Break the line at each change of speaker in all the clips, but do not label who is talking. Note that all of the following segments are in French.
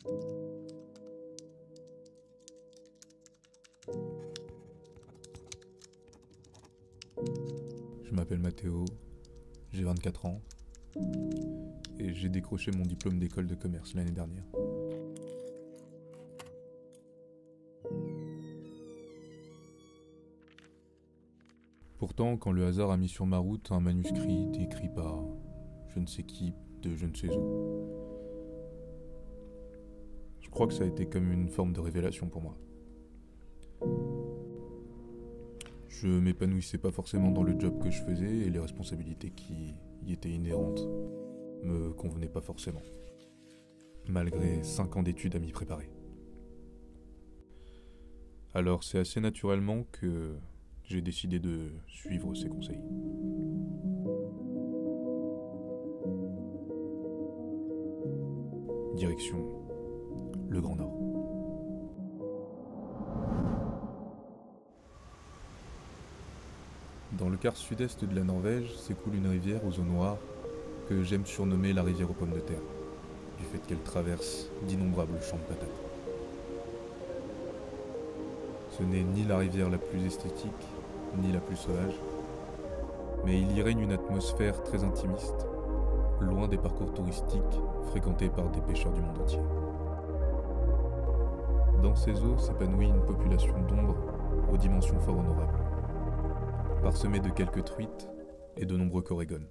Je m'appelle Mathéo, j'ai 24 ans et j'ai décroché mon diplôme d'école de commerce l'année dernière. Pourtant, quand le hasard a mis sur ma route un manuscrit écrit par je ne sais qui de je ne sais où, je crois que ça a été comme une forme de révélation pour moi. Je m'épanouissais pas forcément dans le job que je faisais et les responsabilités qui y étaient inhérentes me convenaient pas forcément, malgré 5 ans d'études à m'y préparer. Alors c'est assez naturellement que j'ai décidé de suivre ses conseils. Direction le Grand Nord. Dans le quart sud-est de la Norvège s'écoule une rivière aux eaux noires que j'aime surnommer la rivière aux pommes de terre, du fait qu'elle traverse d'innombrables champs de patates. Ce n'est ni la rivière la plus esthétique, ni la plus sauvage, mais il y règne une atmosphère très intimiste, loin des parcours touristiques fréquentés par des pêcheurs du monde entier. Dans ces eaux s'épanouit une population d'ombres aux dimensions fort honorables, parsemée de quelques truites et de nombreux corégones.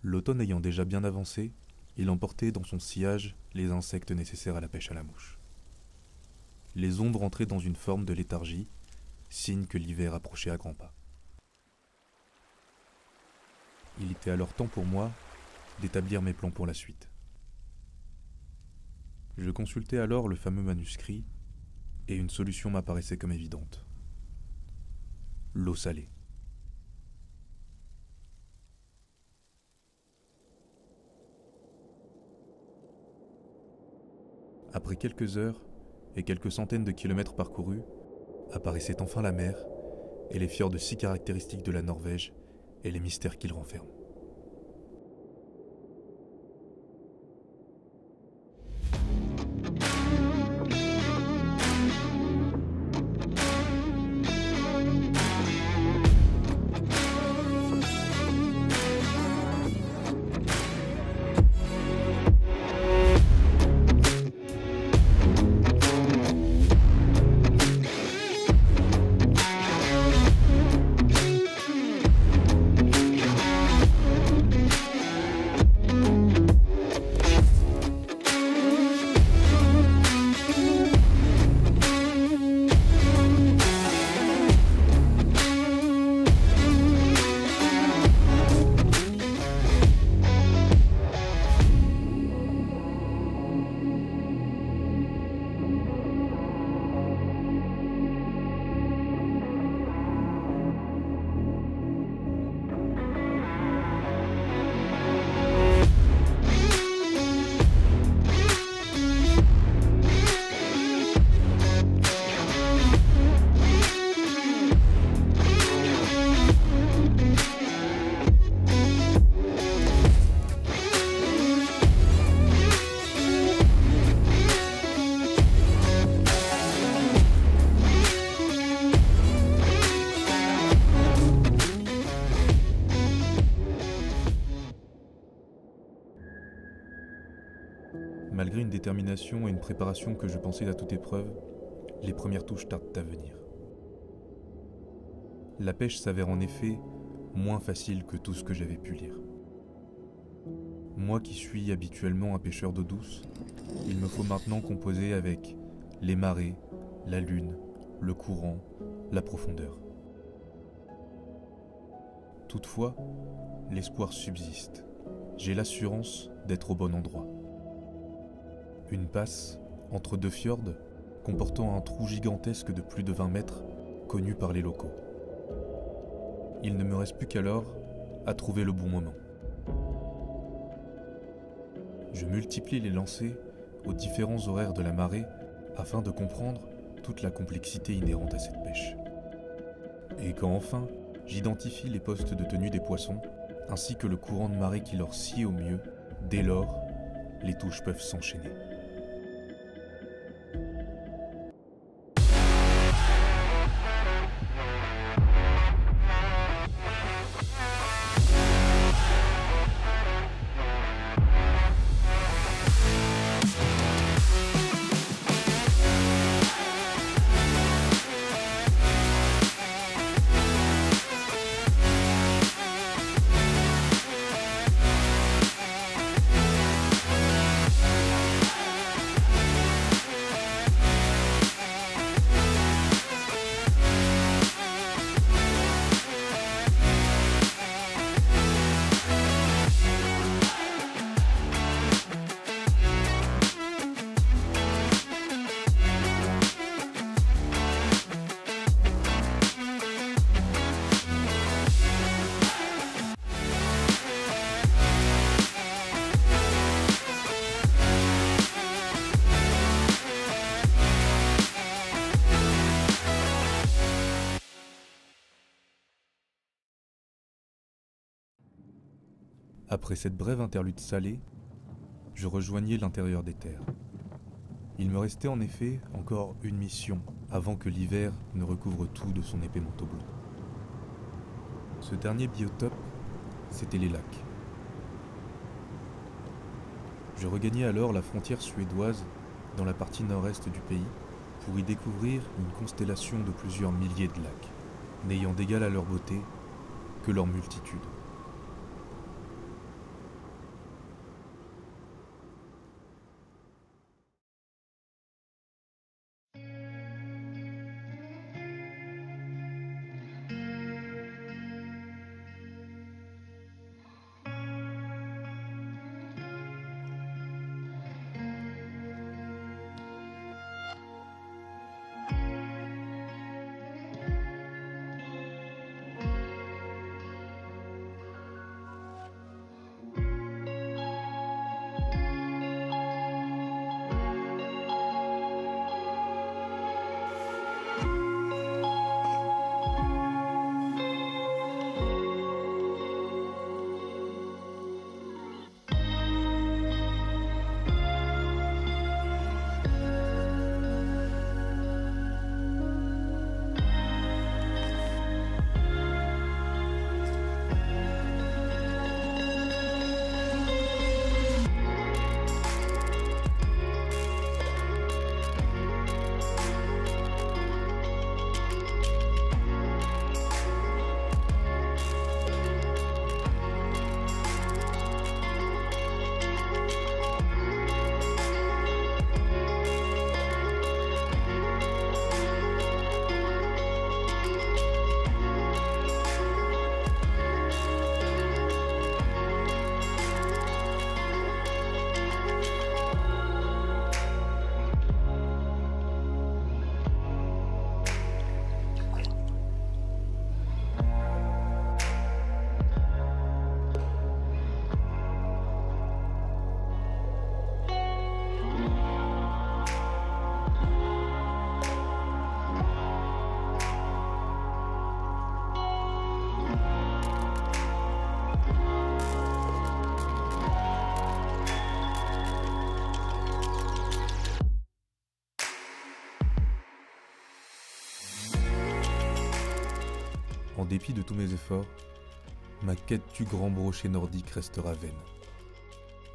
L'automne ayant déjà bien avancé, il emportait dans son sillage les insectes nécessaires à la pêche à la mouche. Les ondes rentraient dans une forme de léthargie, signe que l'hiver approchait à grands pas. Il était alors temps pour moi d'établir mes plans pour la suite. Je consultais alors le fameux manuscrit et une solution m'apparaissait comme évidente. L'eau salée. Après quelques heures et quelques centaines de kilomètres parcourus, apparaissait enfin la mer et les fjords si caractéristiques de la Norvège et les mystères qu'ils renferment. Malgré une détermination et une préparation que je pensais à toute épreuve, les premières touches tardent à venir. La pêche s'avère en effet moins facile que tout ce que j'avais pu lire. Moi qui suis habituellement un pêcheur d'eau douce, il me faut maintenant composer avec les marées, la lune, le courant, la profondeur. Toutefois, l'espoir subsiste. J'ai l'assurance d'être au bon endroit. Une passe entre deux fjords comportant un trou gigantesque de plus de 20 mètres connu par les locaux. Il ne me reste plus qu'alors à trouver le bon moment. Je multiplie les lancers aux différents horaires de la marée afin de comprendre toute la complexité inhérente à cette pêche. Et quand enfin j'identifie les postes de tenue des poissons ainsi que le courant de marée qui leur sied au mieux, dès lors, les touches peuvent s'enchaîner. Après cette brève interlude salée, je rejoignais l'intérieur des terres. Il me restait en effet encore une mission avant que l'hiver ne recouvre tout de son épais manteau bleu. Ce dernier biotope, c'était les lacs. Je regagnai alors la frontière suédoise dans la partie nord-est du pays pour y découvrir une constellation de plusieurs milliers de lacs, n'ayant d'égal à leur beauté que leur multitude. En dépit de tous mes efforts, ma quête du grand brochet nordique restera vaine.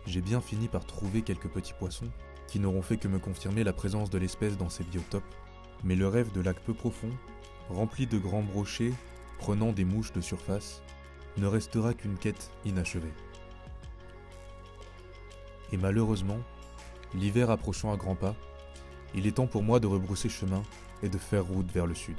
J'ai bien fini par trouver quelques petits poissons qui n'auront fait que me confirmer la présence de l'espèce dans ces biotopes, mais le rêve de lacs peu profonds, rempli de grands brochets prenant des mouches de surface, ne restera qu'une quête inachevée. Et malheureusement, l'hiver approchant à grands pas, il est temps pour moi de rebrousser chemin et de faire route vers le sud.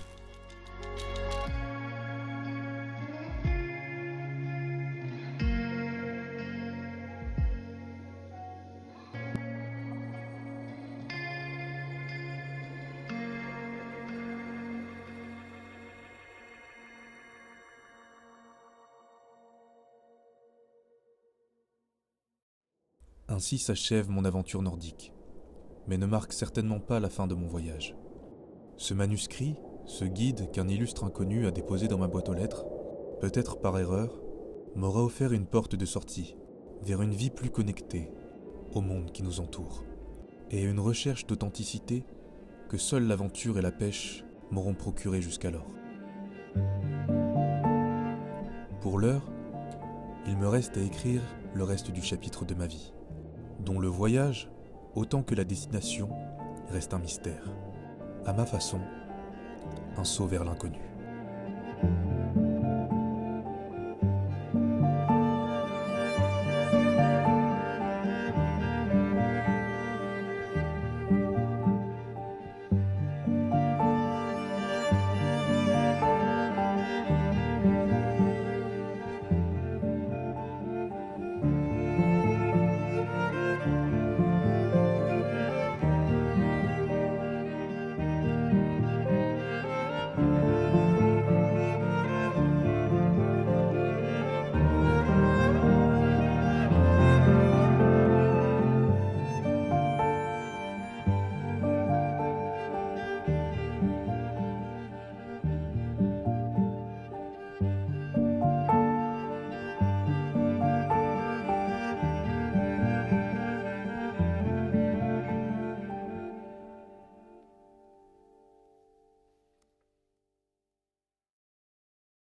Ainsi s'achève mon aventure nordique, mais ne marque certainement pas la fin de mon voyage. Ce manuscrit, ce guide qu'un illustre inconnu a déposé dans ma boîte aux lettres, peut-être par erreur, m'aura offert une porte de sortie vers une vie plus connectée au monde qui nous entoure, et une recherche d'authenticité que seule l'aventure et la pêche m'auront procuré jusqu'alors. Pour l'heure, il me reste à écrire le reste du chapitre de ma vie, dont le voyage, autant que la destination, reste un mystère. À ma façon, un saut vers l'inconnu.